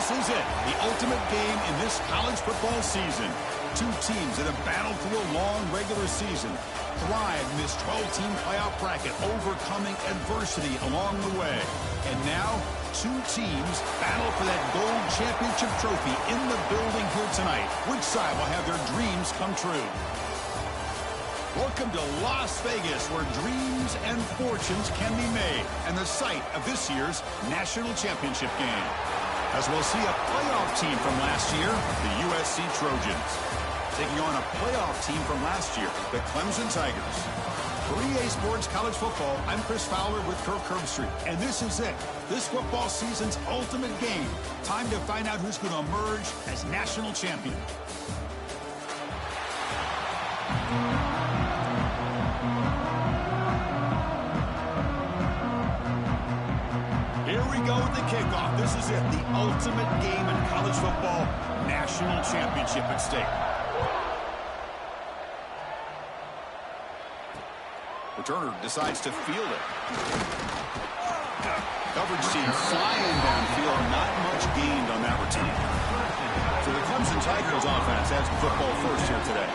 This is it, the ultimate game in this college football season. Two teams that have battled through a long regular season, thrived in this 12-team playoff bracket, overcoming adversity along the way. And now, two teams battle for that gold championship trophy in the building here tonight. Which side will have their dreams come true? Welcome to Las Vegas, where dreams and fortunes can be made, and the site of this year's national championship game. As we'll see a playoff team from last year, the USC Trojans, taking on a playoff team from last year, the Clemson Tigers. For EA Sports College Football, I'm Chris Fowler with Kirk Herbstreit, and this is it, this football season's ultimate game. Time to find out who's going to emerge as national champion. Here we go with the kickoff. This is it, the ultimate game in college football, national championship at stake. Returner decides to field it. Coverage team flying downfield, not much gained on that return. So the Clemson Tigers offense has the football first here today.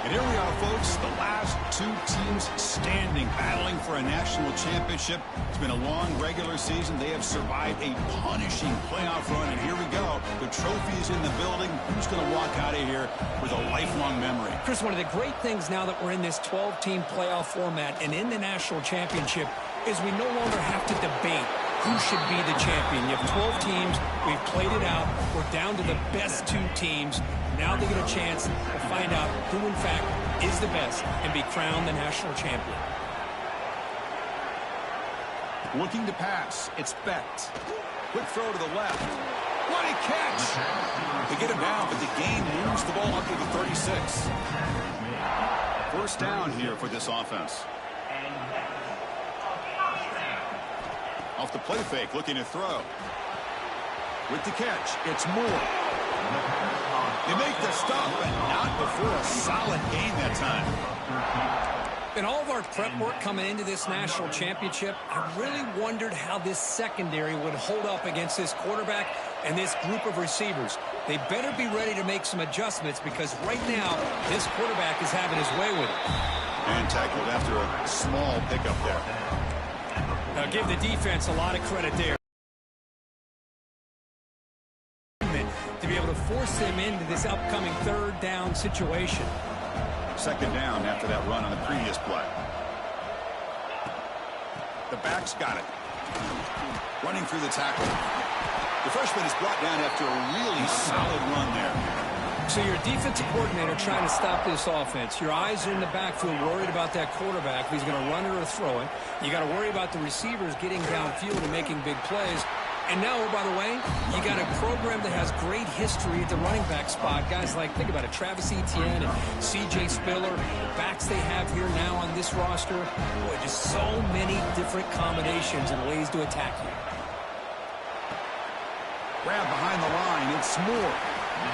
And here we are, folks, the last two teams standing, battling for a national championship. It's been a long regular season. They have survived a punishing playoff run, and here we go. The trophy is in the building. Who's going to walk out of here with a lifelong memory? Chris, one of the great things now that we're in this 12-team playoff format and in the national championship is we no longer have to debate who should be the champion. You have 12 teams. We've played it out. We're down to the best two teams. Now they get a chance to find out who, in fact, is the best and be crowned the national champion. Looking to pass. It's Becht. Quick throw to the left. What a catch! They get him down, but the game moves the ball up to the 36. First down here for this offense. Off the play fake, looking to throw. With the catch, it's Moore. They make the stop, but not before a solid gain that time. In all of our prep work coming into this national championship, I really wondered how this secondary would hold up against this quarterback and this group of receivers. They better be ready to make some adjustments because right now, this quarterback is having his way with it. And tackled after a small pickup there. Now give the defense a lot of credit there. To be able to force them into this upcoming third down situation. Second down after that run on the previous play. The back's got it. Running through the tackle. The freshman is brought down after a really solid run there. So your defensive coordinator trying to stop this offense. Your eyes are in the backfield worried about that quarterback. If he's going to run it or throw it. You got to worry about the receivers getting downfield and making big plays. And now, oh, by the way, you got a program that has great history at the running back spot. Guys like, think about it, Travis Etienne and C.J. Spiller. The backs they have here now on this roster. Boy, just so many different combinations and ways to attack you. Grab behind the line. It's Moore.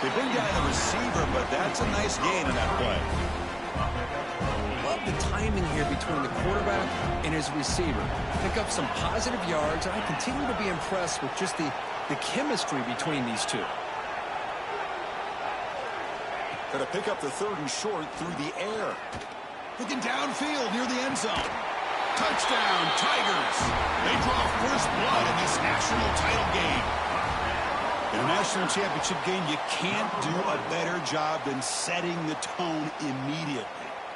They bring down the receiver, but that's a nice gain in that play. Love the timing here between the quarterback and his receiver. Pick up some positive yards. I continue to be impressed with just the chemistry between these two. Got to pick up the third and short through the air. Looking downfield near the end zone. Touchdown, Tigers. They draw first blood in this national title game. In a national championship game, you can't do a better job than setting the tone immediately.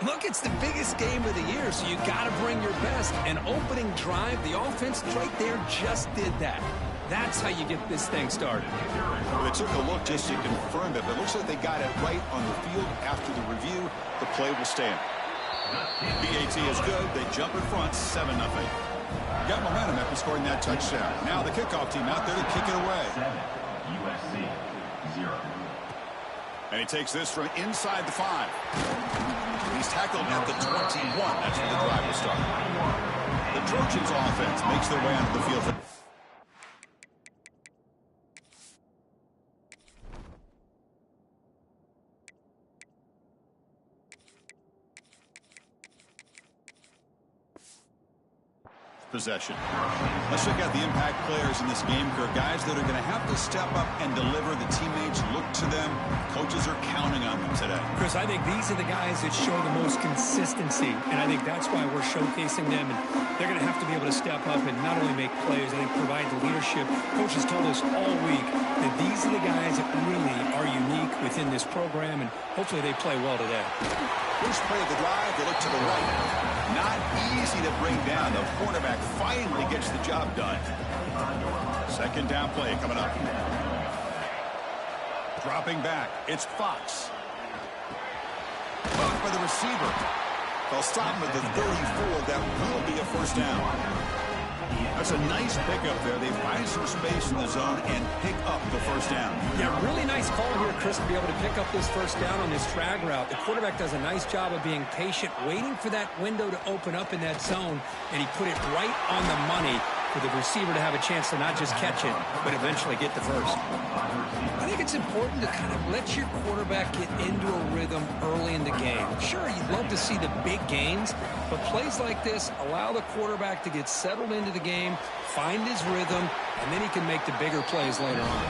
Look, it's the biggest game of the year, so you got to bring your best. An opening drive, the offense right there just did that. That's how you get this thing started. Well, they took a look just to confirm it, but it looks like they got it right on the field. After the review, the play will stand. BAT is good. They jump in front, 7-0. Got momentum after scoring that touchdown. Now the kickoff team out there to kick it away. USC 0. And he takes this from inside the 5. He's tackled at the 21. That's where the drive will start. The Trojans offense makes their way onto the field. Possession. Let's check out the impact players in this game. There are guys that are going to have to step up and deliver. The teammates look to them. Coaches are counting on them today. Chris, I think these are the guys that show the most consistency, and I think that's why we're showcasing them. And they're going to have to be able to step up and not only make plays, I think provide the leadership. Coaches told us all week that these are the guys that really are unique within this program, and hopefully they play well today. First play of the drive, they look to the right. Not easy to bring down. The cornerback finally gets the job done. Second down play coming up. Dropping back. It's Fox. Caught by the receiver. They'll stop him at the 34. That will be a first down. That's a nice pickup there. They find some space in the zone and pick up the first down. Yeah, really nice call here, Chris, to be able to pick up this first down on this drag route. The quarterback does a nice job of being patient, waiting for that window to open up in that zone, and he put it right on the money for the receiver to have a chance to not just catch it, but eventually get the first. I think it's important to kind of let your quarterback get into a rhythm early in the game. Sure, you'd love to see the big gains, but plays like this allow the quarterback to get settled into the game, find his rhythm, and then he can make the bigger plays later on.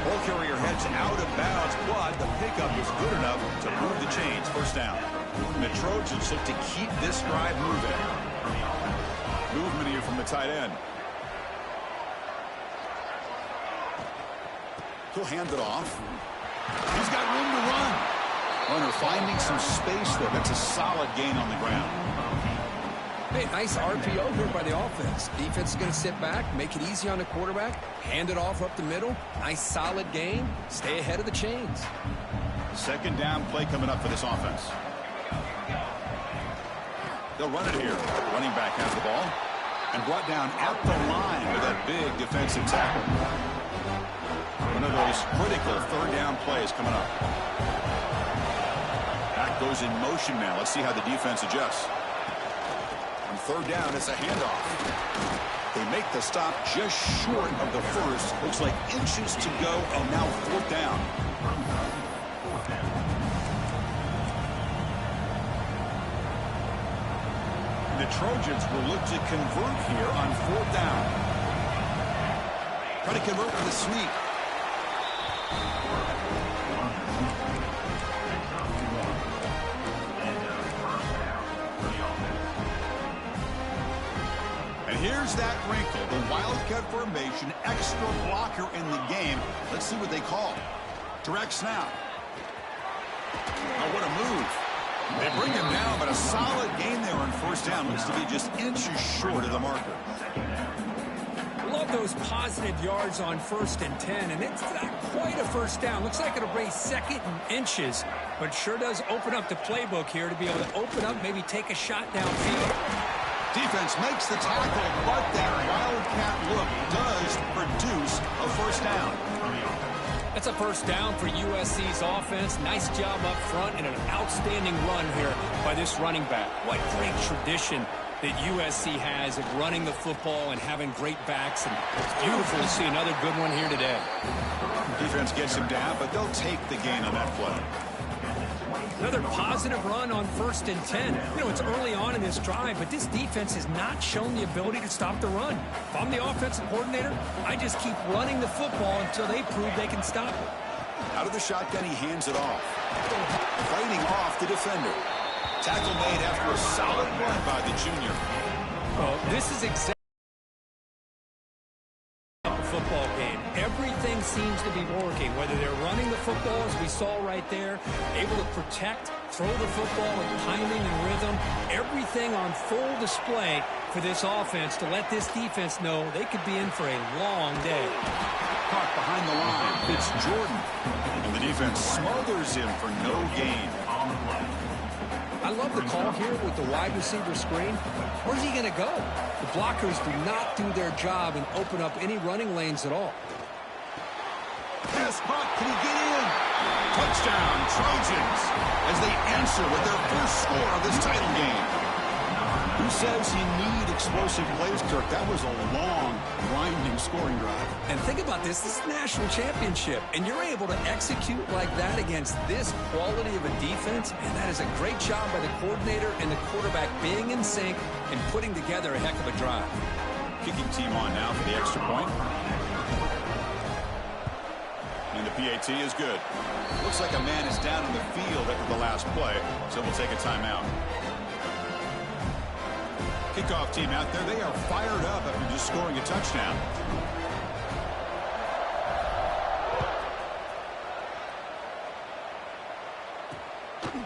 Ball carrier heads out of bounds, but the pickup is good enough to move the chains. First down. And the Trojans look to keep this drive moving. Movement here from the tight end. He'll hand it off. He's got room to run. Runner finding some space there. That's a solid gain on the ground. Hey, nice RPO here by the offense. Defense is going to sit back, make it easy on the quarterback, hand it off up the middle. Nice solid gain. Stay ahead of the chains. Second down play coming up for this offense. They'll run it here. Running back has the ball and brought down at the line with that big defensive tackle. One of those critical third down plays coming up. Back goes in motion now. Let's see how the defense adjusts. On third down, it's a handoff. They make the stop just short of the first. Looks like inches to go, and now fourth down. The Trojans will look to convert here on fourth down. Try to convert with a sneak. And here's that wrinkle. The Wildcat formation, extra blocker in the game. Let's see what they call. Direct snap. Oh, what a move. They bring him down, but a solid gain there on first down. Looks to be just inches short of the marker. Love those positive yards on 1st and 10, and it's not quite a first down. Looks like it'll raise second and inches, but sure does open up the playbook here to be able to open up, maybe take a shot downfield. Defense makes the tackle, but that Wildcat look does produce a first down. That's a first down for USC's offense. Nice job up front and an outstanding run here by this running back. What great tradition that USC has of running the football and having great backs. And it's beautiful to see another good one here today. Defense gets him down, but they'll take the gain on that play. Another positive run on 1st and 10. You know, it's early on in this drive, but this defense has not shown the ability to stop the run. If I'm the offensive coordinator, I just keep running the football until they prove they can stop it. Out of the shotgun, he hands it off. Fighting off the defender. Tackle made after a solid run by the junior. Well, this is exactly a football game. Everything seems to be working, whether they're running the football, as we saw right there, able to protect Throw the football with timing and rhythm. Everything on full display for this offense to let this defense know they could be in for a long day. Caught behind the line. It's Jordan. And the defense smothers him for no gain. I love the call here with the wide receiver screen. Where's he going to go? The blockers do not do their job and open up any running lanes at all. Pass caught. Can he get in? Touchdown, Trojans, as they answer with their first score of this title game. Who says you need explosive plays, Kirk? That was a long, grinding scoring drive. And think about this. This is a national championship, and you're able to execute like that against this quality of a defense, and that is a great job by the coordinator and the quarterback being in sync and putting together a heck of a drive. Kicking team on now for the extra point. And the PAT is good. Looks like a man is down in the field after the last play, so we'll take a timeout. Kickoff team out there. They are fired up after just scoring a touchdown.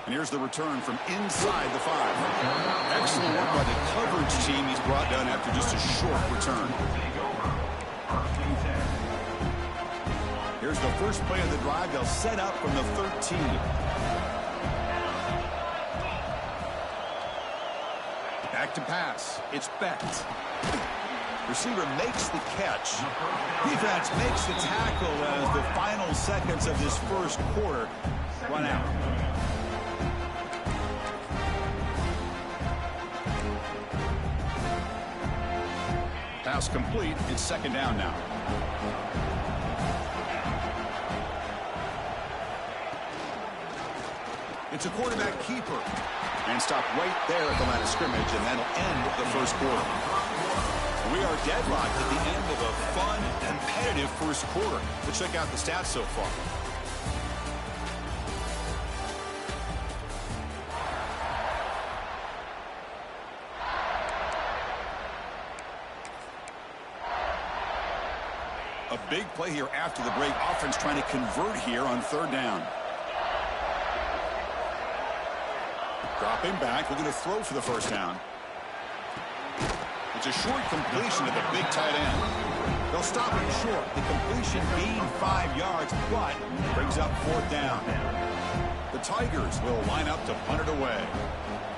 And here's the return from inside the 5. Excellent work by the coverage team he's brought down after just a short return. Here's the first play of the drive. They'll set up from the 13. Back to pass. It's Becht. Receiver makes the catch. Defense makes the tackle as the final seconds of this first quarter run out. Pass complete. It's second down now. It's a quarterback keeper. And stop right there at the line of scrimmage, and that'll end the first quarter. We are deadlocked at the end of a fun, competitive first quarter. Let's check out the stats so far. A big play here after the break. Offense trying to convert here on third down. Dropping back, looking to throw for the first down. It's a short completion to the big tight end. They'll stop it short. The completion being 5 yards, but brings up fourth down. The Tigers will line up to punt it away.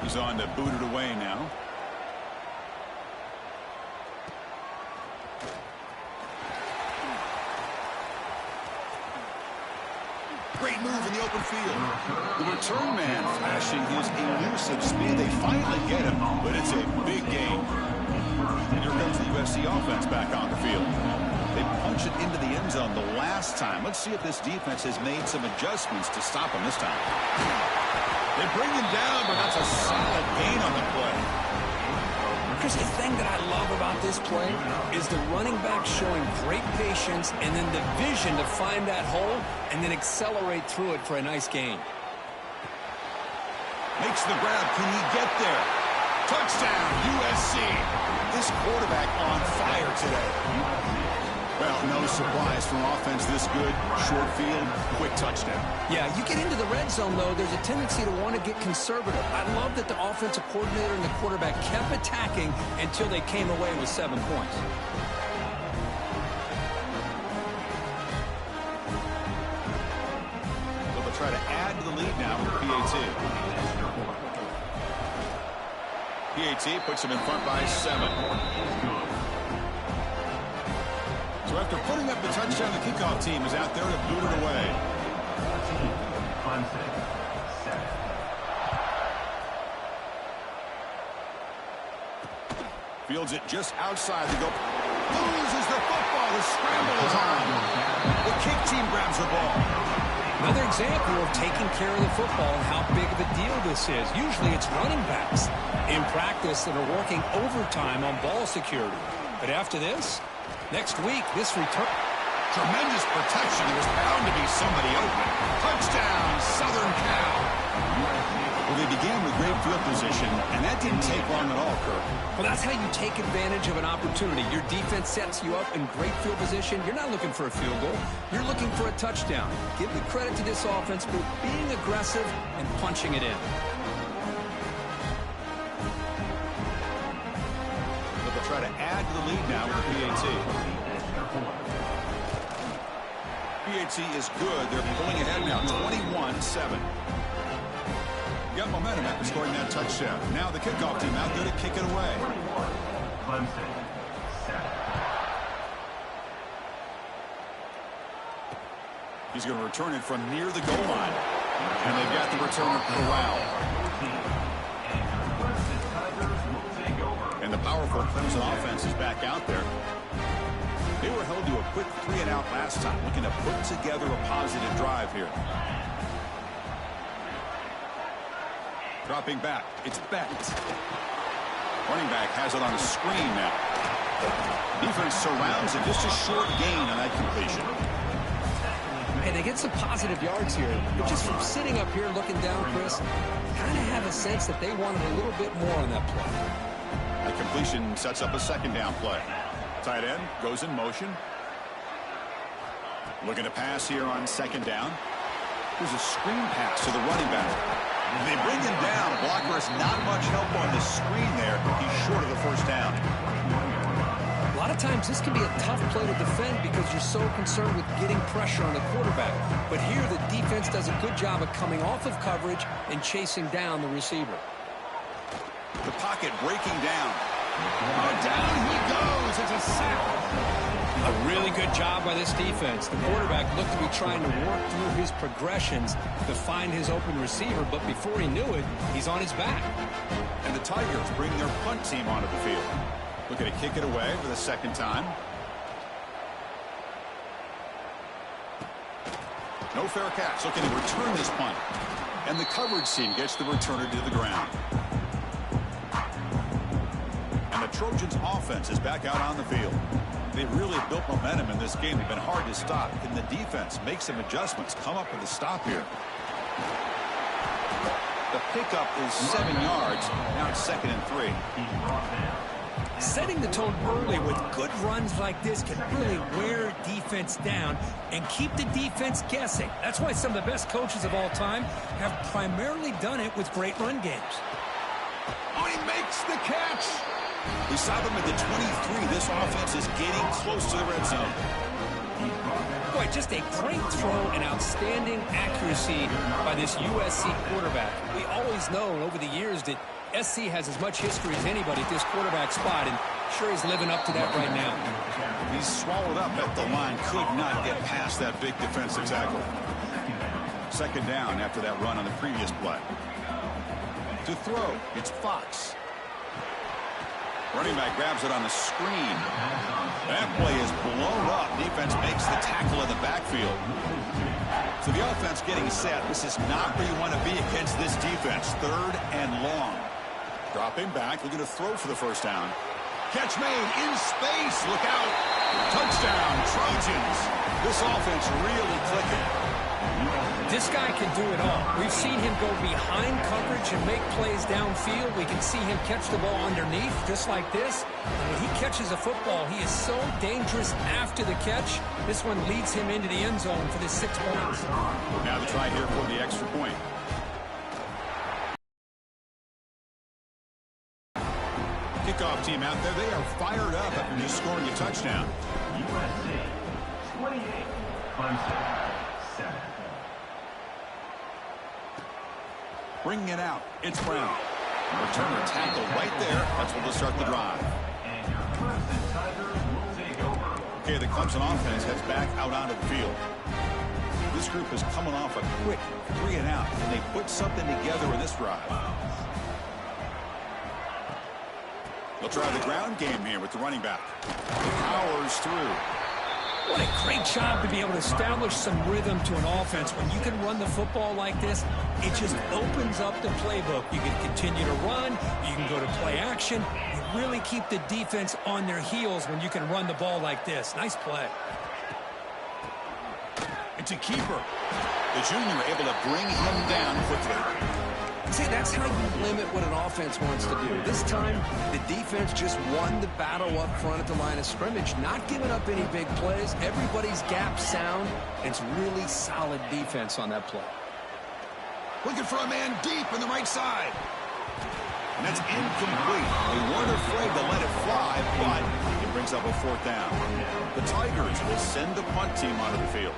He's on to boot it away now. Great move in the open field. The return man flashing his elusive speed. They finally get him, but it's a big gain. And here comes the USC offense back on the field. They punch it into the end zone the last time. Let's see if this defense has made some adjustments to stop him this time. They bring him down, but that's a solid gain on the play. Chris, the thing that I love about this play is the running back showing great patience and then the vision to find that hole and then accelerate through it for a nice gain. Makes the grab. Can he get there? Touchdown, USC. This quarterback on fire today. Well, no surprise from offense this good. Short field, quick touchdown. Yeah, you get into the red zone, though, there's a tendency to want to get conservative. I love that the offensive coordinator and the quarterback kept attacking until they came away with 7 points. So they'll try to add to the lead now with PAT. PAT puts him in front by 7. So after putting up the touchdown, the kickoff team is out there to boot it away. Clemson, 7. Fields it just outside the goal. Loses the football. The scramble is on. The kick team grabs the ball. Another example of taking care of the football and how big of a deal this is. Usually it's running backs in practice that are working overtime on ball security. But after this, next week, this return. Tremendous protection. There was bound to be somebody open. Touchdown, Southern Cal. Well, they began with great field position, and that didn't take long at all, Kirk. Well, that's how you take advantage of an opportunity. Your defense sets you up in great field position. You're not looking for a field goal. You're looking for a touchdown. Give the credit to this offense for being aggressive and punching it in. They'll try to add to the lead now with the PAT. PAT is good. They're pulling ahead now, 21-7. Got momentum after scoring that touchdown. Now the kickoff team out there to kick it away. Clemson, 7. He's going to return it from near the goal line. And they've got the returner corralled. And the powerful Clemson offense is back out there. They were held to a quick 3-and-out last time, looking to put together a positive drive here. Dropping back, it's Bett. Running back has it on a screen now. Defense surrounds it, just a short gain on that completion. Hey, they get some positive yards here, but just from sitting up here looking down, Chris, kind of have a sense that they wanted a little bit more on that play. That completion sets up a second down play. Tight end goes in motion. Looking to pass here on second down. There's a screen pass to the running back. They bring him down. Blocker has not much help on the screen there. He's short of the first down. A lot of times this can be a tough play to defend because you're so concerned with getting pressure on the quarterback. But here the defense does a good job of coming off of coverage and chasing down the receiver. The pocket breaking down. Down he goes. It's a sack. A really good job by this defense. The quarterback looked to be trying to work through his progressions to find his open receiver, but before he knew it, he's on his back. And the Tigers bring their punt team onto the field. Looking to kick it away for the second time. No fair catch. Looking to return this punt. And the coverage team gets the returner to the ground. And the Trojans offense is back out on the field. They've really built momentum in this game. They've been hard to stop. Can the defense make some adjustments? Come up with a stop here. The pickup is 7 yards. Now it's 2nd and 3. Setting the tone early with good runs like this can really wear defense down and keep the defense guessing. That's why some of the best coaches of all time have primarily done it with great run games. Oh, he makes the catch. We saw them at the 23. This offense is getting close to the red zone. Boy, just a great throw and outstanding accuracy by this USC quarterback. We always know over the years that SC has as much history as anybody at this quarterback spot, and sure he's living up to that right now. He's swallowed up at the line. Could not get past that big defensive tackle. Second down after that run on the previous play. To throw, it's Fox. Running back grabs it on the screen. That play is blown up. Defense makes the tackle in the backfield. So the offense getting set. This is not where you want to be against this defense. 3rd and long. Dropping back, looking to throw for the first down. Catch made in space. Look out. Touchdown, Trojans. This offense really clicking. This guy can do it all. We've seen him go behind coverage and make plays downfield. We can see him catch the ball underneath, just like this. And when he catches a football, he is so dangerous after the catch. This one leads him into the end zone for the 6 points. Now the try here for the extra point. Kickoff team out there, they are fired up after just scoring a touchdown. USC, 28. Clemson, 7. Bringing it out, it's Brown. Returner tackle right there. That's where they'll start the drive. And your Clemson Tigers will take over. Okay, the Clemson offense heads back out onto the field. This group is coming off a quick 3-and-out, and they put something together in this drive. They'll try the ground game here with the running back. Powers through. What a great job to be able to establish some rhythm to an offense. When you can run the football like this, it just opens up the playbook. You can continue to run. You can go to play action. You really keep the defense on their heels when you can run the ball like this. Nice play. It's a keeper. The junior able to bring him down quickly. See, that's how you limit what an offense wants to do. This time, the defense just won the battle up front at the line of scrimmage, not giving up any big plays. Everybody's gap sound, and it's really solid defense on that play. Looking for a man deep in the right side. And that's incomplete. They weren't afraid to let it fly, but it brings up a 4th down. The Tigers will send the punt team onto the field.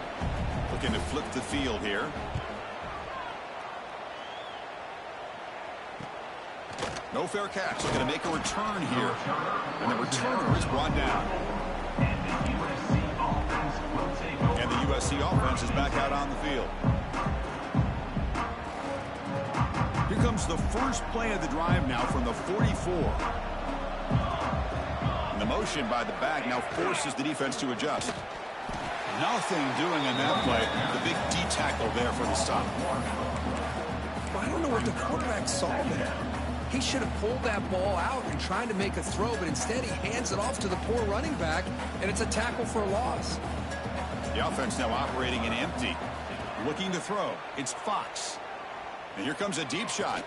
Looking to flip the field here. No fair catch. They're going to make a return here. And the returner is brought down. And the USC offense is back out on the field. Here comes the first play of the drive now from the 44. And the motion by the back now forces the defense to adjust. Nothing doing in that play. The big D tackle there for the stop. Well, I don't know what the quarterback saw there. He should have pulled that ball out and tried to make a throw, but instead he hands it off to the poor running back, and it's a tackle for a loss. The offense now operating in empty. Looking to throw. It's Fox. And here comes a deep shot.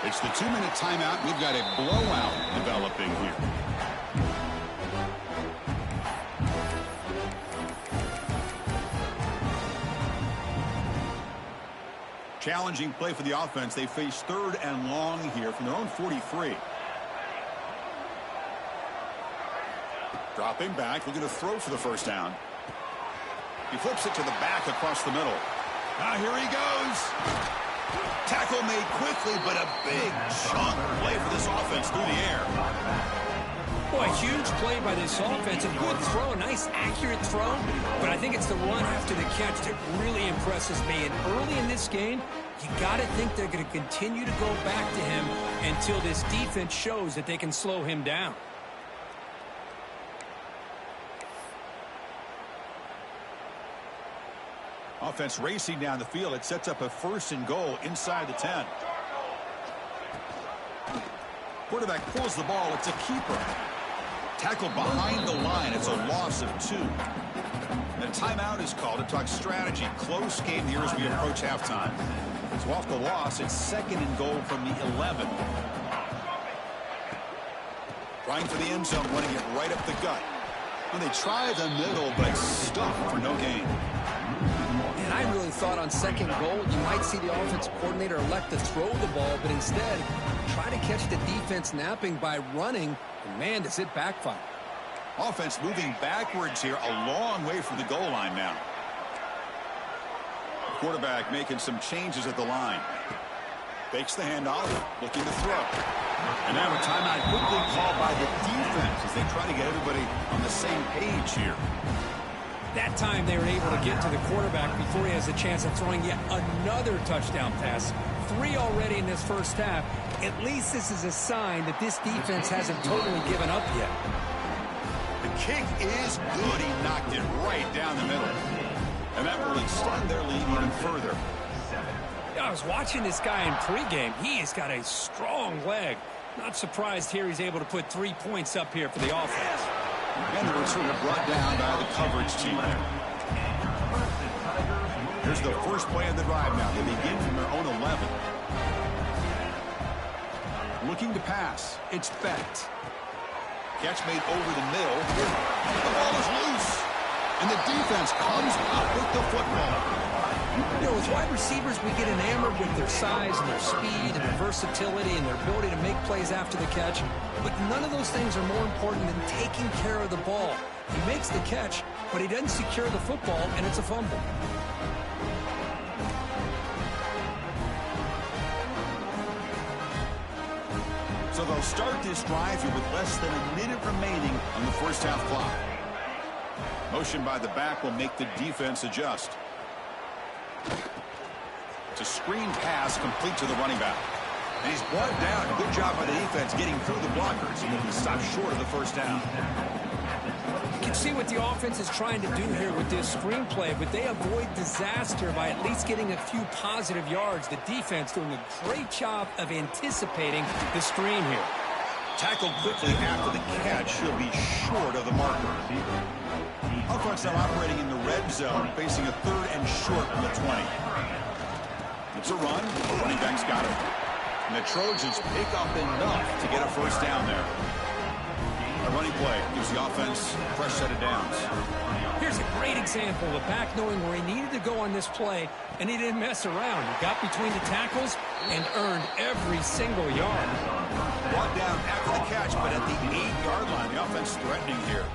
It's the 2-minute timeout. We've got a blowout developing here. Challenging play for the offense. They face 3rd and long here from their own 43. Dropping back, looking to throw for the 1st down. He flips it to the back across the middle. Now here he goes. Tackle made quickly, but a big chunk play for this offense through the air. Boy, a huge play by this offense. A good throw, a nice accurate throw. But I think it's the run after the catch that really impresses me. And early in this game, you got to think they're going to continue to go back to him until this defense shows that they can slow him down. Offense racing down the field. It sets up a 1st and goal inside the 10. Quarterback pulls the ball. It's a keeper. Tackled behind the line. It's a loss of 2. And a timeout is called to talk strategy. Close game here as we approach halftime. So off the loss, it's 2nd and goal from the 11. Trying for the end zone, running it right up the gut. And they try the middle, but stuffed for no gain. And I really thought on 2nd goal, you might see the offensive coordinator elect to throw the ball, but instead try to catch the defense napping by running. And man, does it backfire. Offense moving backwards here, a long way from the goal line now. Quarterback making some changes at the line. Fakes the handoff, looking to throw. And now a timeout quickly called by the defense as they try to get everybody on the same page here. That time they were able to get to the quarterback before he has a chance of throwing yet another touchdown pass. 3 already in this 1st half. At least this is a sign that this defense hasn't totally given up yet. The kick is good. He knocked it right down the middle. And that will extend their lead even further. I was watching this guy in pregame. He has got a strong leg. Not surprised here he's able to put 3 points up here for the offense. And the returner brought down by the coverage team there. Here's the first play of the drive now. They begin from their own 11. Looking to pass. It's Becht. Catch made over the middle. The ball is loose. And the defense comes up with the football. You know, with wide receivers, we get enamored with their size and their speed and their versatility and their ability to make plays after the catch. But none of those things are more important than taking care of the ball. He makes the catch, but he doesn't secure the football, and it's a fumble. So they'll start this drive here with less than a minute remaining on the 1st half clock. Motion by the back will make the defense adjust. It's a screen pass complete to the running back. And he's brought down. Good job by the defense getting through the blockers. And he stopped short of the 1st down. You can see what the offense is trying to do here with this screenplay, but they avoid disaster by at least getting a few positive yards. The defense doing a great job of anticipating the screen here. Tackled quickly after the catch. He'll be short of the marker. Offense now operating in the red zone, facing a 3rd and short from the 20. It's a run. The running back's got it. And the Trojans pick up enough to get a first down there. A running play gives the offense a fresh set of downs. Here's a great example of a back knowing where he needed to go on this play, and he didn't mess around. He got between the tackles and earned every single yard. Brought down after the catch, but at the 8-yard line, the offense threatening here.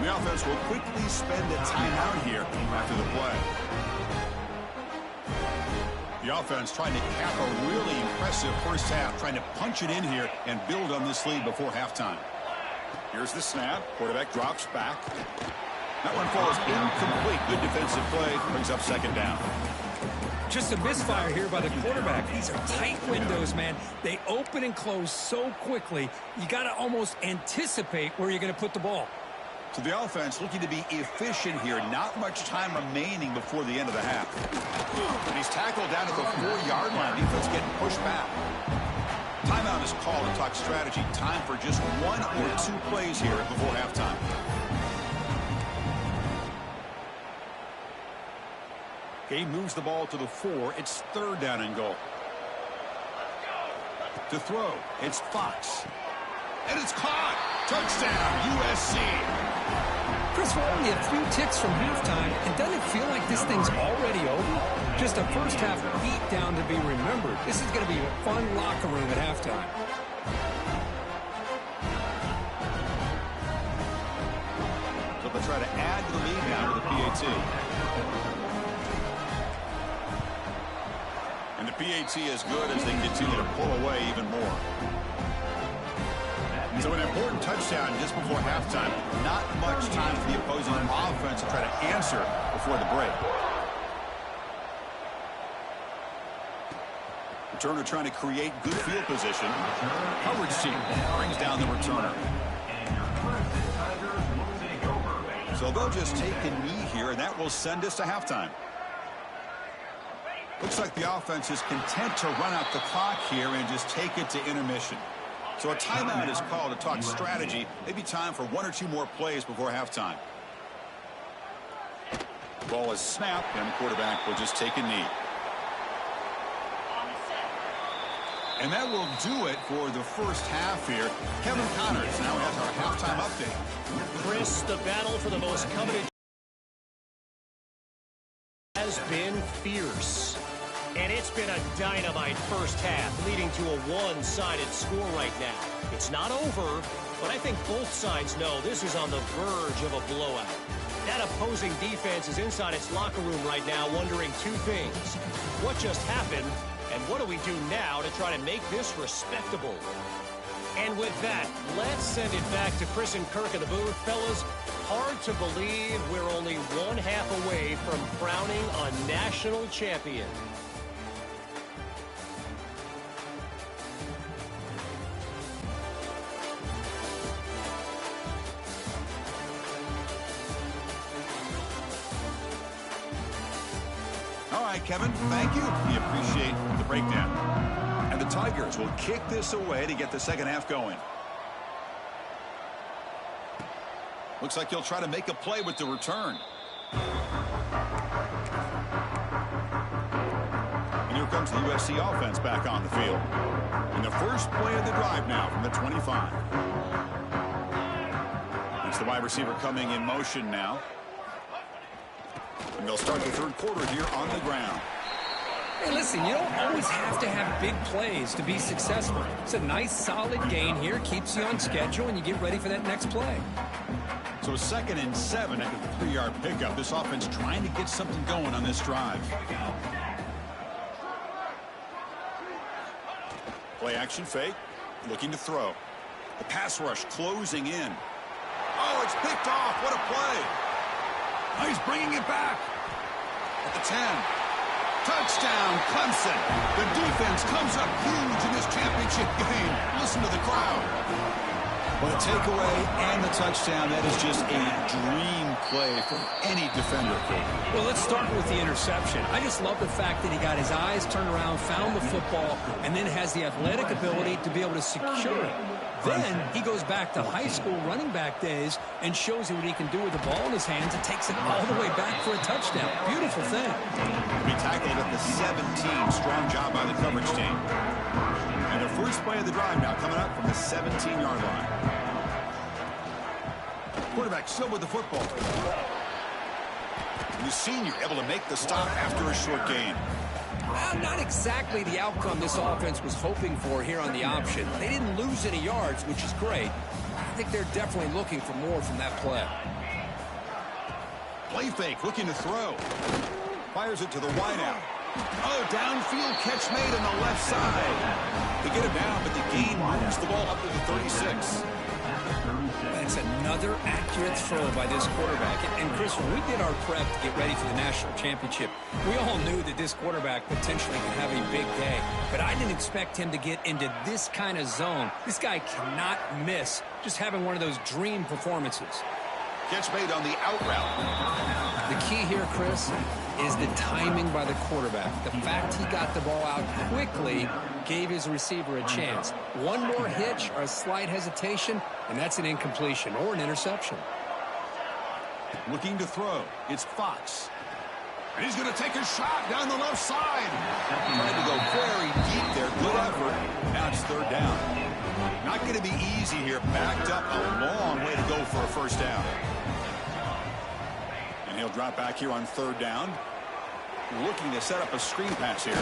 The offense will quickly spend a timeout here after the play. The offense trying to cap a really impressive first half, trying to punch it in here and build on this lead before halftime. Here's the snap. Quarterback drops back. That one falls incomplete. Good defensive play. Brings up second down. Just a misfire here by the quarterback. These are tight windows, man. They open and close so quickly. You got to almost anticipate where you're going to put the ball. So the offense looking to be efficient here. Not much time remaining before the end of the half. And he's tackled down at the 4-yard line. Defense getting pushed back. Timeout is called to talk strategy. Time for just 1 or 2 plays here before halftime. Game moves the ball to the 4. It's 3rd down and goal. To throw, it's Fox. And it's caught. Touchdown, USC. Chris, we're only a few ticks from halftime, and doesn't it feel like this thing's already over? Just a first half beat down to be remembered. This is going to be a fun locker room at halftime. So they'll try to add the lead now to the PAT. And the PAT is good as they continue to pull away even more. So an important touchdown just before halftime. Not much time for the opposing offense to try to answer before the break. Returner trying to create good field position. Hubbard's team brings down the returner. So they'll just take a knee here, and that will send us to halftime. Looks like the offense is content to run out the clock here and just take it to intermission. So a timeout is called to talk strategy. Maybe time for 1 or 2 more plays before halftime. Ball is snapped, and the quarterback will just take a knee. And that will do it for the first half here. Kevin Connors now has our halftime update. Chris, the battle for the most coveted has been fierce. And it's been a dynamite first half, leading to a one-sided score right now. It's not over, but I think both sides know this is on the verge of a blowout. That opposing defense is inside its locker room right now wondering 2 things. What just happened, and what do we do now to try to make this respectable? And with that, let's send it back to Chris and Kirk in the booth. Fellas, hard to believe we're only 1 half away from crowning a national champion. Kevin, thank you. We appreciate the breakdown. And the Tigers will kick this away to get the second half going. Looks like he'll try to make a play with the return. And here comes the USC offense back on the field. And the first play of the drive now from the 25. It's the wide receiver coming in motion now. And they'll start the 3rd quarter here on the ground. Hey, listen, you don't always have to have big plays to be successful. It's a nice, solid gain here. Keeps you on schedule, and you get ready for that next play. So 2nd and 7 after the 3-yard pickup. This offense trying to get something going on this drive. Play action fake. Looking to throw. The pass rush closing in. Oh, it's picked off. What a play. Oh, he's bringing it back. At the 10. Touchdown, Clemson. The defense comes up huge in this championship game. Listen to the crowd. Well, the takeaway and the touchdown, that is just a dream play for any defender. Well, let's start with the interception. I just love the fact that he got his eyes turned around, found the football, and then has the athletic ability to be able to secure it. Then he goes back to high school running back days and shows you what he can do with the ball in his hands and takes it all the way back for a touchdown. Beautiful thing. He tackled at the 17. Strong job by the coverage team. And the first play of the drive now coming up from the 17-yard line. Quarterback still with the football. The senior able to make the stop after a short gain. Well, not exactly the outcome this offense was hoping for here on the option. They didn't lose any yards, which is great. I think they're definitely looking for more from that play. Play fake, looking to throw. Fires it to the wideout. Oh, downfield catch made on the left side. They get it down, but the gain moves the ball up to the 36. That's another accurate throw by this quarterback. And Chris, when we did our prep to get ready for the national championship, we all knew that this quarterback potentially could have a big day. But I didn't expect him to get into this kind of zone. This guy cannot miss just having one of those dream performances. Catch made on the out route. The key here, Chris, is the timing by the quarterback. The fact he got the ball out quickly gave his receiver a chance. One more hitch or a slight hesitation, and that's an incompletion or an interception. Looking to throw. It's Fox. And he's going to take a shot down the left side. Trying to go very deep there. Good effort. Now it's third down. Not going to be easy here. Backed up a long way to go for a first down. And he'll drop back here on third down. Looking to set up a screen pass here.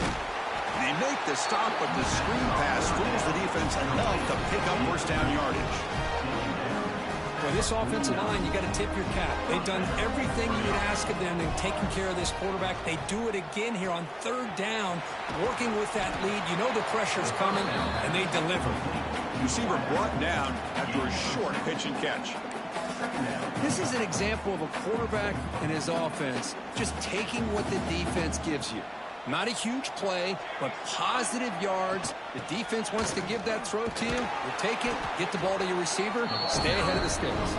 And they make the stop, but the screen pass fools the defense enough to pick up first down yardage. Well, this offensive line, you got to tip your cap. They've done everything you would ask of them in taking care of this quarterback. They do it again here on third down, working with that lead. You know the pressure's coming, and they deliver. Receiver brought down after a short pitch and catch. This is an example of a quarterback and his offense just taking what the defense gives you. Not a huge play, but positive yards. The defense wants to give that throw to you. You take it, get the ball to your receiver, stay ahead of the sticks.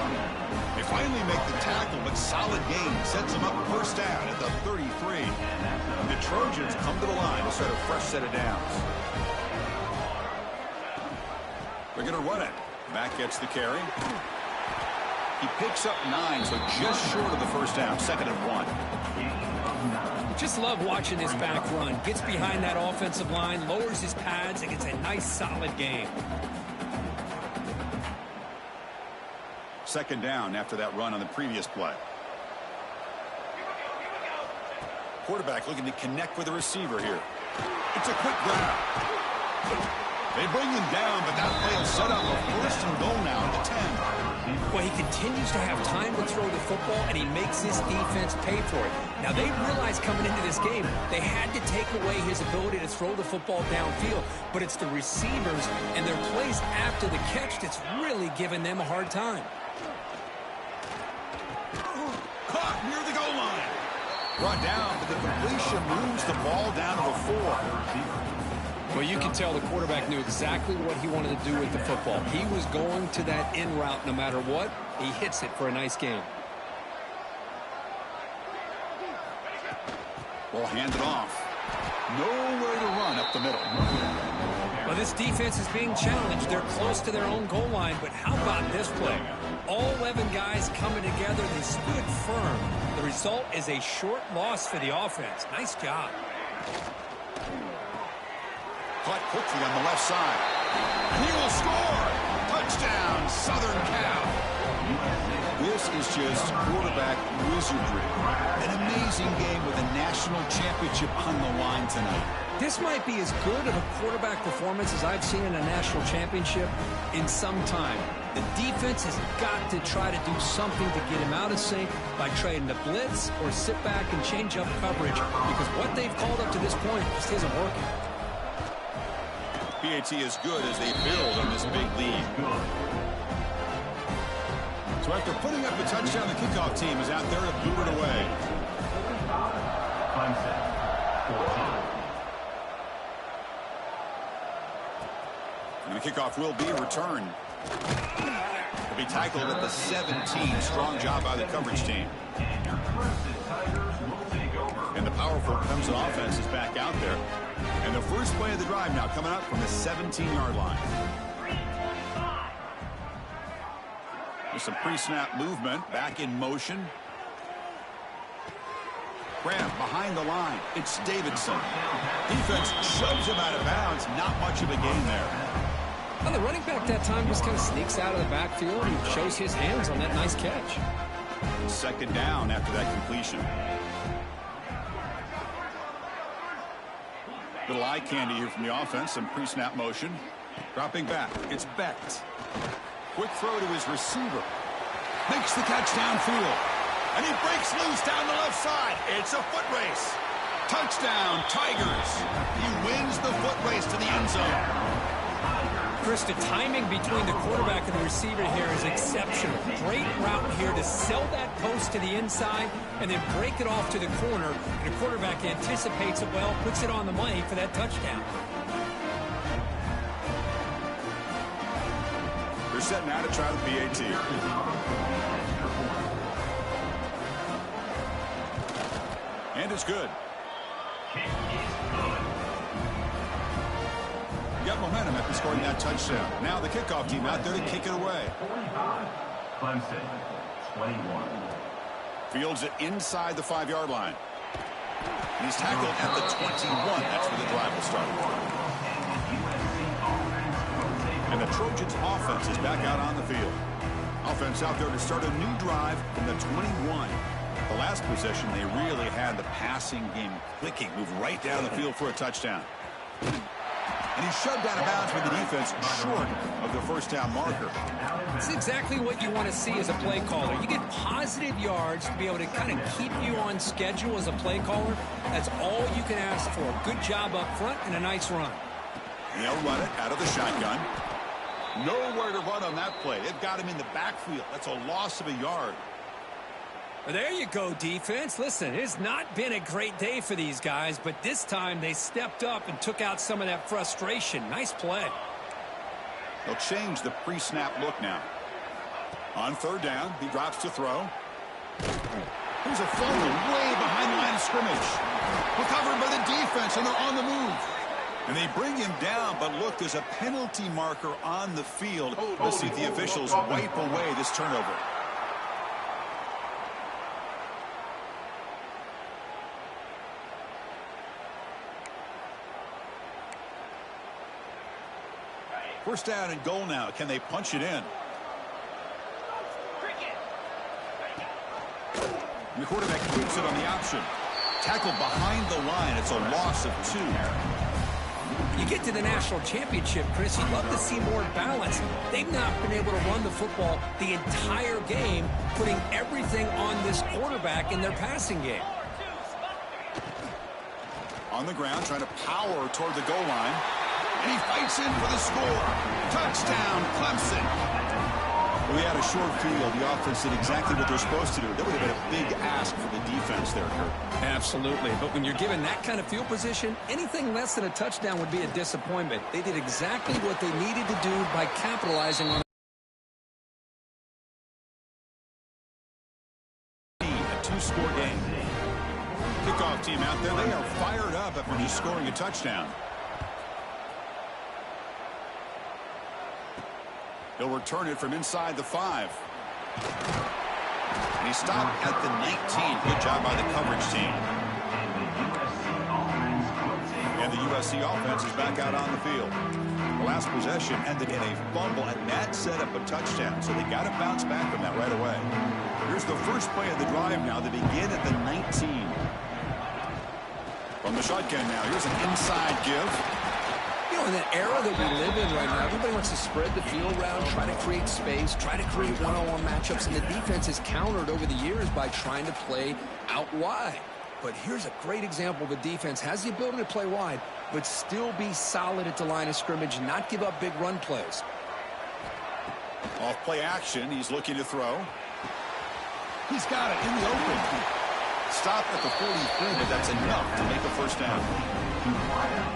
They finally make the tackle, but solid gain sets them up first down at the 33. The Trojans come to the line to start a fresh set of downs. They're going to run it. Back gets the carry. He picks up 9, so just short of the first down. Second and 1. Just love watching this back run. Gets behind that offensive line, lowers his pads, and gets a nice solid gain. Second down after that run on the previous play. Quarterback looking to connect with the receiver here. It's a quick grab. They bring him down, but that play will set up a first and goal now at the 10. Well, he continues to have time to throw the football, and he makes his defense pay for it. Now, they realized coming into this game, they had to take away his ability to throw the football downfield, but it's the receivers and their plays after the catch that's really giving them a hard time. Caught near the goal line. Brought down, but the completion moves the ball down to the 4. Well, you can tell the quarterback knew exactly what he wanted to do with the football. He was going to that in route no matter what. He hits it for a nice gain. Ball handed off. Nowhere to run up the middle. Well, this defense is being challenged. They're close to their own goal line, but how about this play? All 11 guys coming together. They stood firm. The result is a short loss for the offense. Nice job. Caught quickly on the left side. He will score! Touchdown, Southern Cal. This is just quarterback wizardry. An amazing game with a national championship on the line tonight. This might be as good of a quarterback performance as I've seen in a national championship in some time. The defense has got to try to do something to get him out of sync by trading the blitz or sit back and change up coverage, because what they've called up to this point just isn't working. PAT is good as they build on this big lead. So after putting up a touchdown, the kickoff team is out there to boot it away. Clemson, 14. And the kickoff will be returned. He'll be tackled at the 17. Strong job by the coverage team. And the powerful Clemson offense is back out there. And the first play of the drive now coming up from the 17-yard line. There's some pre-snap movement. Back in motion. Graham behind the line. It's Davidson. Defense shoves him out of bounds. Not much of a gain there. Well, the running back that time just kind of sneaks out of the backfield and shows his hands on that nice catch. Second down after that completion. Little eye candy here from the offense. Some pre-snap motion. Dropping back. It's Becht. Quick throw to his receiver. Makes the catch downfield. And he breaks loose down the left side. It's a foot race. Touchdown, Tigers. He wins the foot race to the end zone. Chris, the timing between the quarterback and the receiver here is exceptional. Great route here to sell that post to the inside and then break it off to the corner. And the quarterback anticipates it well, puts it on the money for that touchdown. They're setting out to try the PAT. And it's good. Got momentum after scoring that touchdown. Now the kickoff team out there to kick it away. 45, Clemson, 21. Fields it inside the 5-yard line. And he's tackled at the 21. That's where the drive will start. And the Trojans offense is back out on the field. Offense out there to start a new drive from the 21. The last possession, they really had the passing game clicking. Moved right down the field for a touchdown. And he's shoved out of bounds with the defense short of the first down marker. It's exactly what you want to see as a play caller. You get positive yards to be able to kind of keep you on schedule as a play caller. That's all you can ask for. Good job up front and a nice run. They'll run it out of the shotgun. Nowhere to run on that play. They've got him in the backfield. That's a loss of a yard. Well, there you go, defense. Listen, it's not been a great day for these guys, but this time they stepped up and took out some of that frustration. Nice play. They'll change the pre-snap look now. On third down, he drops to throw. There's a fumble way behind the line of scrimmage. Recovered by the defense, and they're on the move. And they bring him down, but look, there's a penalty marker on the field. Let's see if the officials wipe away this turnover. First down and goal now. Can they punch it in? And the quarterback keeps it on the option. Tackled behind the line. It's a loss of 2. You get to the national championship, Chris, you'd love to see more balance. They've not been able to run the football the entire game, putting everything on this quarterback in their passing game. On the ground, trying to power toward the goal line. And he fights in for the score. Touchdown, Clemson. Well, we had a short field. The offense did exactly what they're supposed to do. That would have been a big ask for the defense there, Kurt. Absolutely. But when you're given that kind of field position, anything less than a touchdown would be a disappointment. They did exactly what they needed to do by capitalizing on a 2-score game. Kickoff team out there. They are fired up after just scoring a touchdown. He'll return it from inside the 5. And he stopped at the 19. Good job by the coverage team. And the USC offense is back out on the field. The last possession ended in a fumble, and that set up a touchdown. So they got to bounce back from that right away. Here's the first play of the drive now. They begin at the 19. From the shotgun now, here's an inside give. You know, in that era that we live in right now, everybody wants to spread the field around, try to create space, try to create one-on-one matchups, and the defense has countered over the years by trying to play out wide. But here's a great example of a defense has the ability to play wide, but still be solid at the line of scrimmage, not give up big run plays. Off play action, he's looking to throw. He's got it in the open. Stop at the 43, but that's enough to make a first down.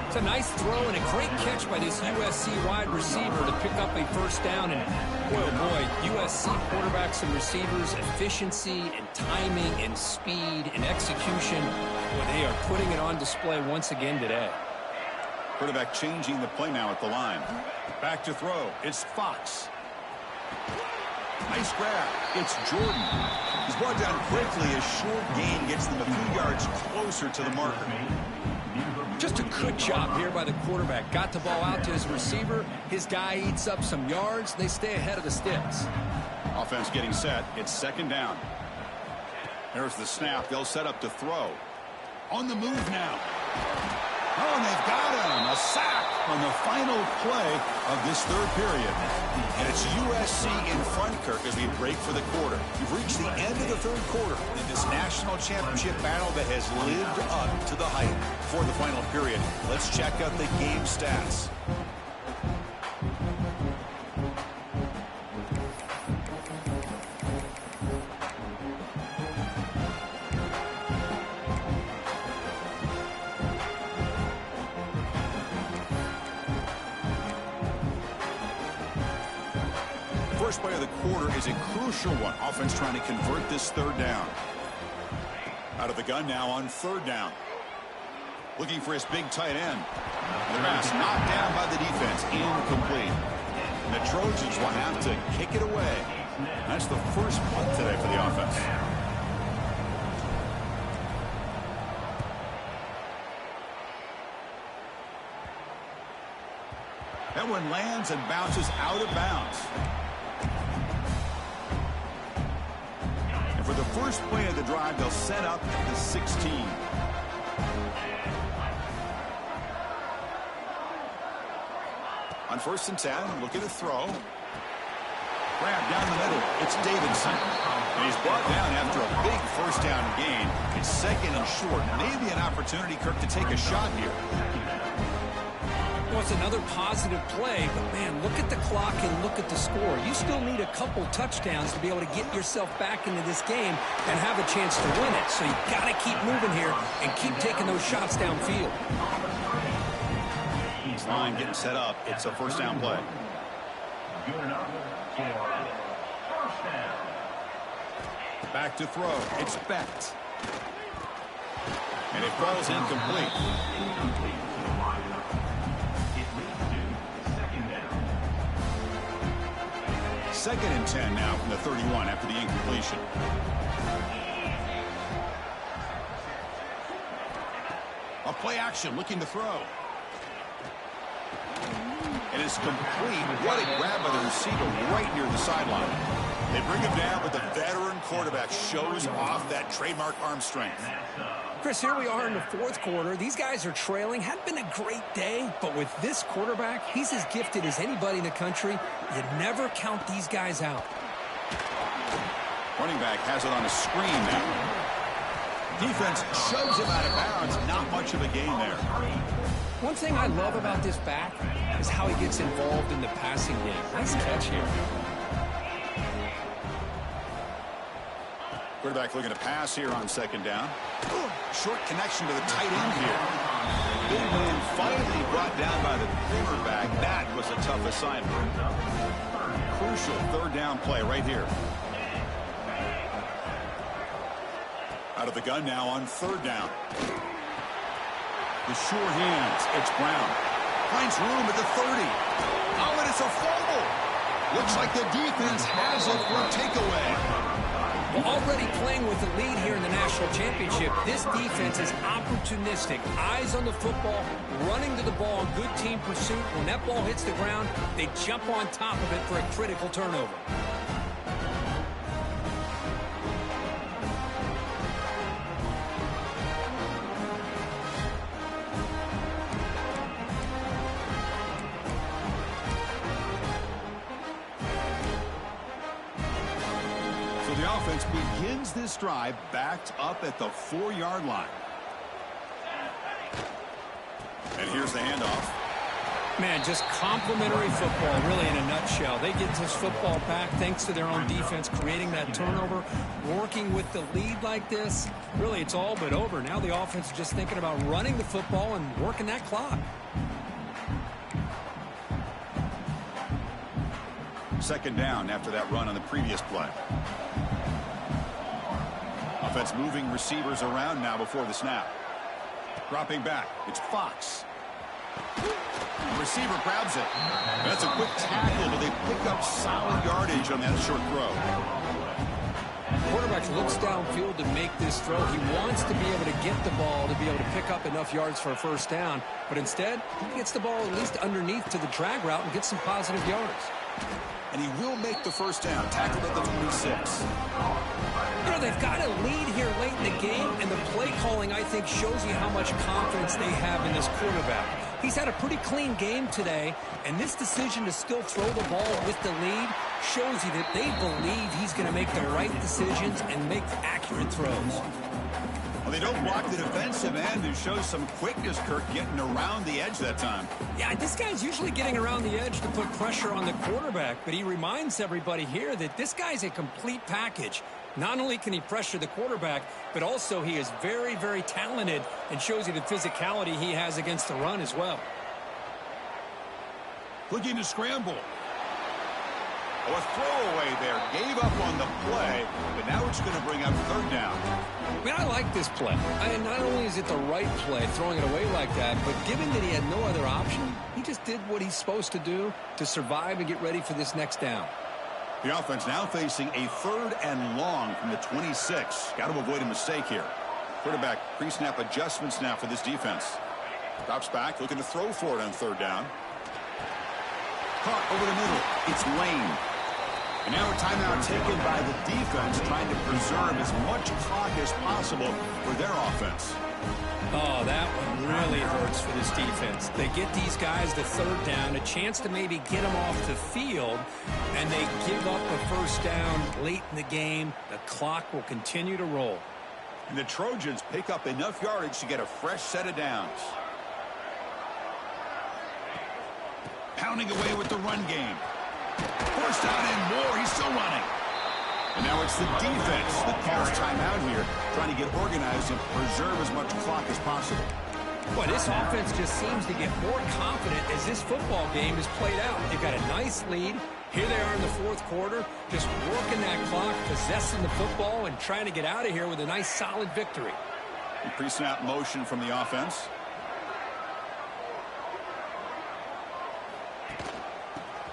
It's a nice throw and a great catch by this USC wide receiver to pick up a first down. And boy, oh boy, USC quarterbacks and receivers, efficiency and timing and speed and execution. Boy, they are putting it on display once again today. Quarterback changing the play now at the line. Back to throw. It's Fox. Nice grab. It's Jordan. He's brought down quickly. A short gain gets them a few yards closer to the marker. Just a good job here by the quarterback. Got the ball out to his receiver. His guy eats up some yards. They stay ahead of the sticks. Offense getting set. It's second down. There's the snap. They'll set up to throw. On the move now. Oh, and they've got him. A sack on the final play of this third period. And it's USC in front, Kirk, as we break for the quarter. We've reached the end of the third quarter in this national championship battle that has lived up to the hype. For the final period, let's check out the game stats. First play of the quarter is a crucial one. Offense trying to convert this third down. Out of the gun now on third down. Looking for his big tight end. The pass knocked down by the defense. Incomplete. And the Trojans will have to kick it away. That's the first punt today for the offense. That one lands and bounces out of bounds. And for the first play of the drive, they'll set up the 16. On 1st and 10, looking to throw. Grab down the middle. It's Davidson. And he's brought down after a big first down gain. It's second and short. Maybe an opportunity, Kirk, to take a shot here. Well, it's another positive play, but man, look at the clock and look at the score. You still need a couple touchdowns to be able to get yourself back into this game and have a chance to win it. So you got to keep moving here and keep taking those shots downfield. This line getting set up. It's a first down play. Back to throw. It's Becht. And it falls incomplete. Second and 10 now from the 31 after the incompletion. A play action looking to throw. And it's complete. What a grab by the receiver right near the sideline. They bring him down, but the veteran quarterback shows off that trademark arm strength. Chris, here we are in the fourth quarter. These guys are trailing. Hadn't been a great day, but with this quarterback, he's as gifted as anybody in the country. You never count these guys out. Running back has it on a screen now. Defense shoves him out of bounds. Not much of a gain there. One thing I love about this back is how he gets involved in the passing game. Nice catch here. Quarterback looking to pass here on second down. Short connection to the tight end here. Big man finally brought down by the cornerback. That was a tough assignment. Crucial third down play right here. Out of the gun now on third down. The sure hands. It's Brown. Finds room at the 30. Oh, and it's a fumble. Looks like the defense has it for a takeaway. Well, already playing with the lead here in the national championship, this defense is opportunistic. Eyes on the football, running to the ball, good team pursuit. When that ball hits the ground, they jump on top of it for a critical turnover. The offense begins this drive backed up at the 4-yard line. And here's the handoff. Man, just complimentary football, really, in a nutshell. They get this football back thanks to their own defense, creating that turnover, working with the lead like this. Really, it's all but over. Now the offense is just thinking about running the football and working that clock. Second down after that run on the previous play. Offense moving receivers around now before the snap. Dropping back, it's Fox. The receiver grabs it. That's a quick tackle, but they pick up solid yardage on that short throw. The quarterback looks downfield to make this throw. He wants to be able to get the ball to be able to pick up enough yards for a first down, but instead, he gets the ball at least underneath to the drag route and gets some positive yards. And he will make the first down, tackled at the 26. You know, they've got a lead here late in the game, and the play calling, I think, shows you how much confidence they have in this quarterback. He's had a pretty clean game today, and this decision to still throw the ball with the lead shows you that they believe he's going to make the right decisions and make accurate throws. Well, they don't block the defensive end, who shows some quickness, Kirk, getting around the edge that time. Yeah, this guy's usually getting around the edge to put pressure on the quarterback, but he reminds everybody here that this guy's a complete package. Not only can he pressure the quarterback, but also he is very, very talented and shows you the physicality he has against the run as well. Looking to scramble. Oh, a throwaway there. Gave up on the play, but now it's going to bring up third down. I mean, I like this play. Not only is it the right play, throwing it away like that, but given that he had no other option, he just did what he's supposed to do to survive and get ready for this next down. The offense now facing a third and long from the 26. Got to avoid a mistake here. Quarterback pre-snap adjustments now for this defense. Drops back, looking to throw for it on third down. Caught over the middle. It's Lane. And now a timeout taken by the defense, trying to preserve as much clock as possible for their offense. Oh, that one really hurts for this defense. They get these guys the third down, a chance to maybe get them off the field, and they give up a first down late in the game. The clock will continue to roll. And the Trojans pick up enough yardage to get a fresh set of downs. Pounding away with the run game. First down and more. He's still running. And now it's the defense that calls timeout here, trying to get organized and preserve as much clock as possible. Boy, this offense just seems to get more confident as this football game is played out. They've got a nice lead. Here they are in the fourth quarter, just working that clock, possessing the football, and trying to get out of here with a nice, solid victory. Pre-snap motion from the offense.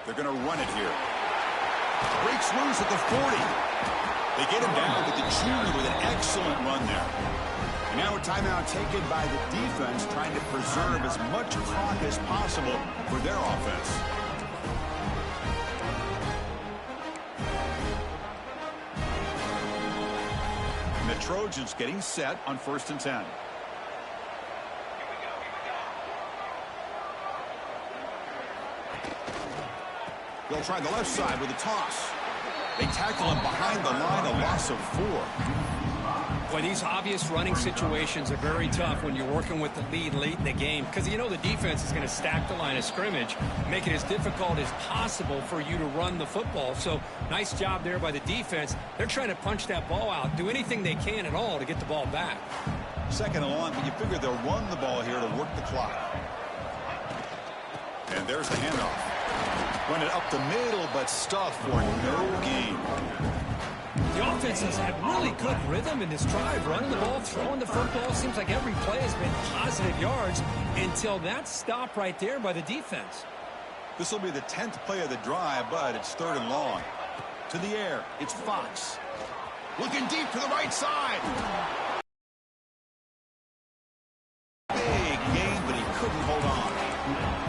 They're going to run it here. Breaks loose at the 40. They get him down with the junior with an excellent run there. And now a timeout taken by the defense, trying to preserve as much clock as possible for their offense. And the Trojans getting set on 1st and 10. They'll try the left side with a toss. They tackle him behind the line, a loss of 4. Boy, these obvious running situations are very tough when you're working with the lead late in the game, because you know the defense is going to stack the line of scrimmage, make it as difficult as possible for you to run the football. So nice job there by the defense. They're trying to punch that ball out, do anything they can at all to get the ball back. Second and long, but you figure they'll run the ball here to work the clock. And there's the handoff. Run it up the middle, but stuffed for no gain. The offenses have really good rhythm in this drive, running the ball, throwing the football. Seems like every play has been positive yards until that stop right there by the defense. This will be the 10th play of the drive, but it's third and long. To the air, it's Fox. Looking deep to the right side. Big gain, but he couldn't hold on.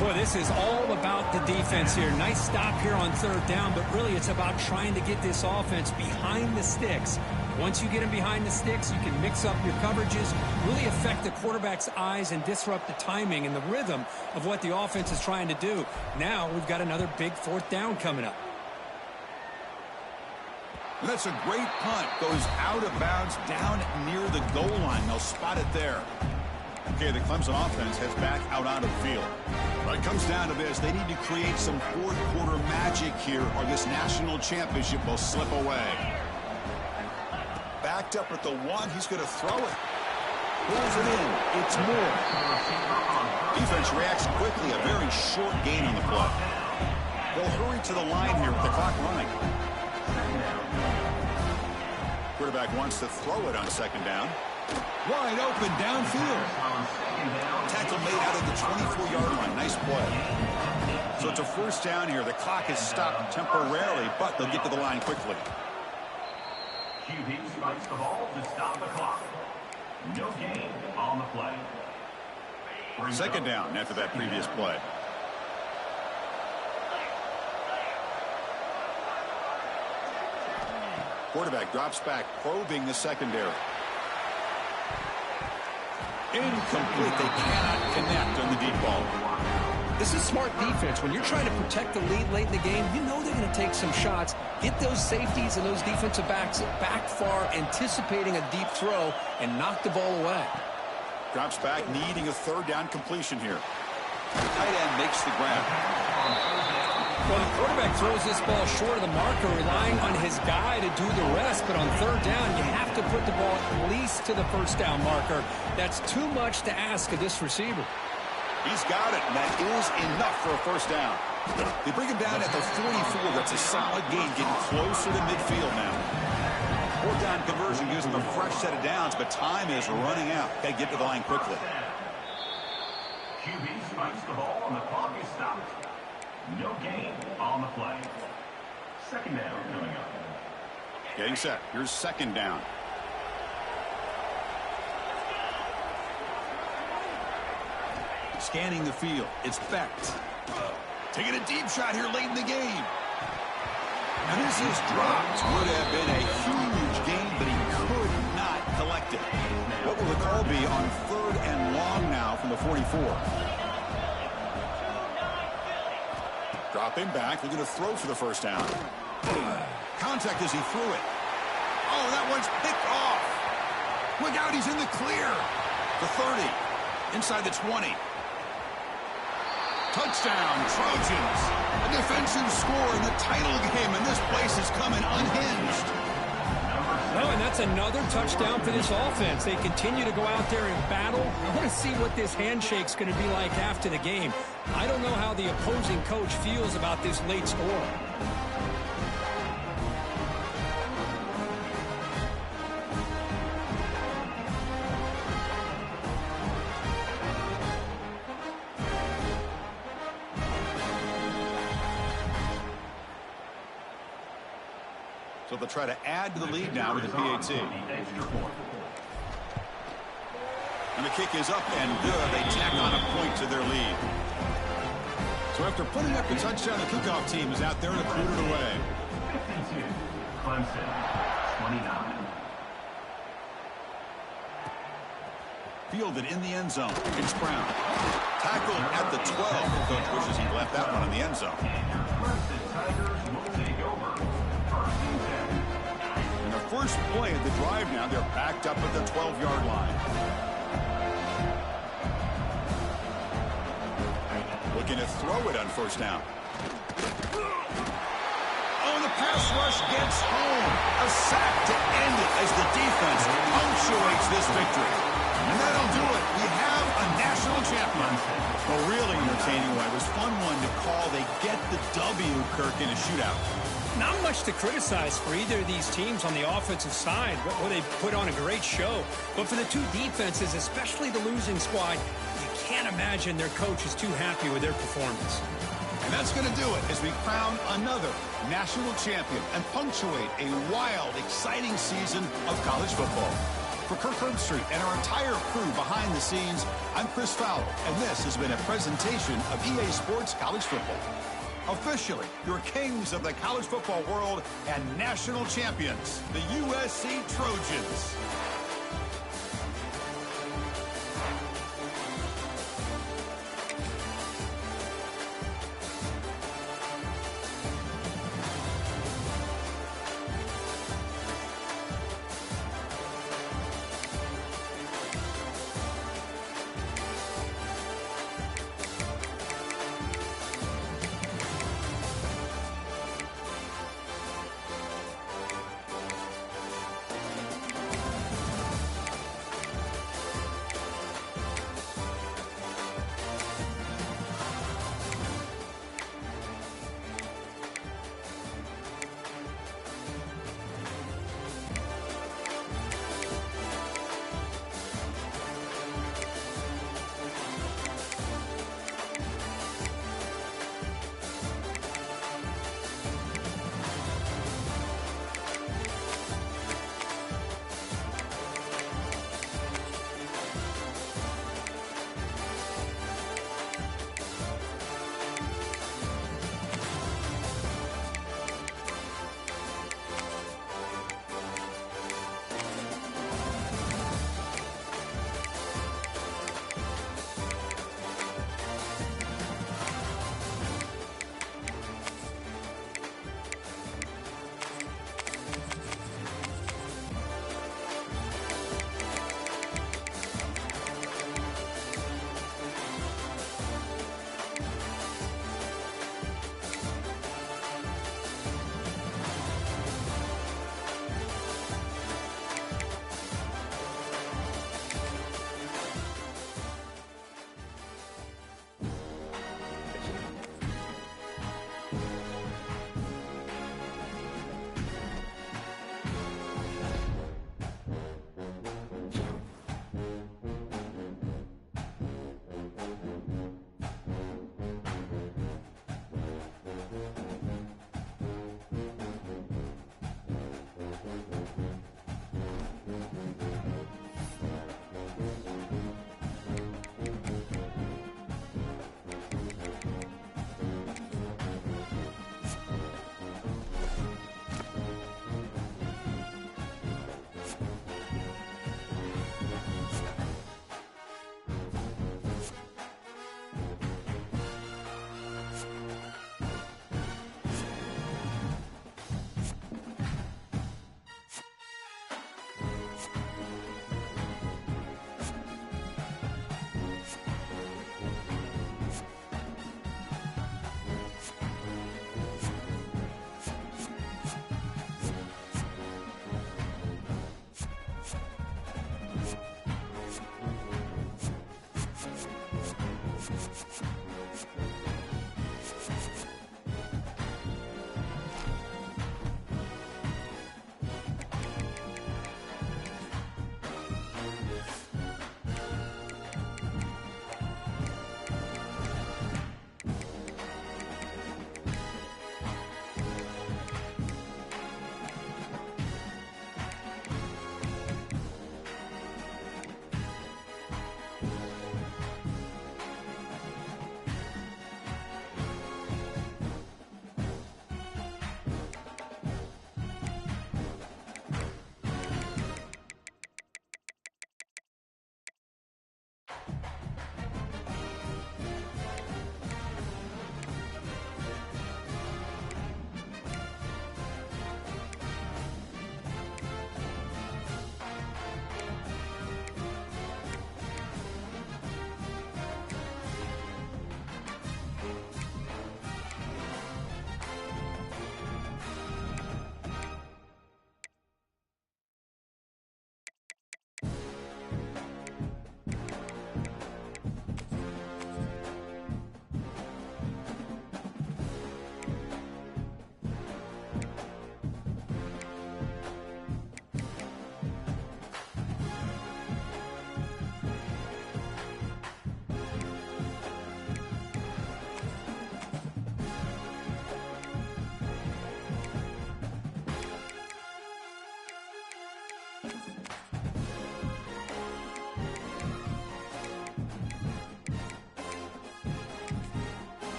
Boy, this is all about the defense here. Nice stop here on third down, but really it's about trying to get this offense behind the sticks. Once you get them behind the sticks, you can mix up your coverages, really affect the quarterback's eyes and disrupt the timing and the rhythm of what the offense is trying to do. Now we've got another big fourth down coming up. And that's a great punt. Goes out of bounds down near the goal line. They'll spot it there. Okay, the Clemson offense heads back out onto the field. Well, it comes down to this. They need to create some fourth-quarter magic here, or this national championship will slip away. Backed up at the 1. He's going to throw it. Pulls it in. It's more. Defense reacts quickly. A very short gain on the play. They'll hurry to the line here with the clock running. Quarterback wants to throw it on second down. Wide open downfield. Tackle made out of the 24-yard line. Nice play. So it's a first down here. The clock is stopped temporarily, but they'll get to the line quickly. QB spikes the ball to stop the clock. No gain on the play. Second down after that previous play. Quarterback drops back, probing the secondary. Incomplete. They cannot connect on the deep ball. This is smart defense. When you're trying to protect the lead late in the game, you know they're going to take some shots, get those safeties and those defensive backs back far, anticipating a deep throw, and knock the ball away. Drops back, needing a third down completion here. Tight end makes the grab. Well, the quarterback throws this ball short of the marker, relying on his guy to do the rest. But on third down, you have to put the ball at least to the first down marker. That's too much to ask of this receiver. He's got it, and that is enough for a first down. They bring him down at the 44. That's a solid gain, getting closer to midfield now. Fourth down conversion gives them a fresh set of downs, but time is running out. Got to get to the line quickly. QB spikes the ball, and the clock is stopped. No gain on the play. Second down coming up. Getting set. Here's second down. Scanning the field. It's Becht. Taking a deep shot here late in the game. And this is dropped. Would have been a huge gain, but he could not collect it. What will the call be on third and long now from the 44? Drop him back. They're going to throw for the first down. Contact as he threw it. Oh, that one's picked off. Look out, he's in the clear. The 30. Inside the 20. Touchdown, Trojans. A defensive score in the title game, and this place is coming unhinged. Oh, and that's another touchdown for this offense. They continue to go out there and battle. I want to see what this handshake's going to be like after the game. I don't know how the opposing coach feels about this late score. So they'll try to add to the lead now with the PAT. And the kick is up and good. They tack on a point to their lead. So after putting up the touchdown, the kickoff team is out there to put it away. 52, Clemson, 29. Fielded in the end zone. It's Brown. Tackled at the 12. The coach wishes he left that one in the end zone. Clemson Tigers will take over. First and 10. In the first play of the drive now, they're backed up at the 12-yard line. Looking to throw it on first down. Oh, the pass rush gets home. A sack to end it as the defense punctuates this victory. And that'll do it. We have a national champion. A really entertaining one. It was fun one to call. They get the W, Kirk, in a shootout. Not much to criticize for either of these teams on the offensive side. Well, they put on a great show. But for the two defenses, especially the losing squad, you can't imagine their coach is too happy with their performance. And that's going to do it as we crown another national champion and punctuate a wild, exciting season of college football. For Kirk Herbstreit and our entire crew behind the scenes, I'm Chris Fowler, and this has been a presentation of EA Sports College Football. Officially, your kings of the college football world and national champions, the USC Trojans.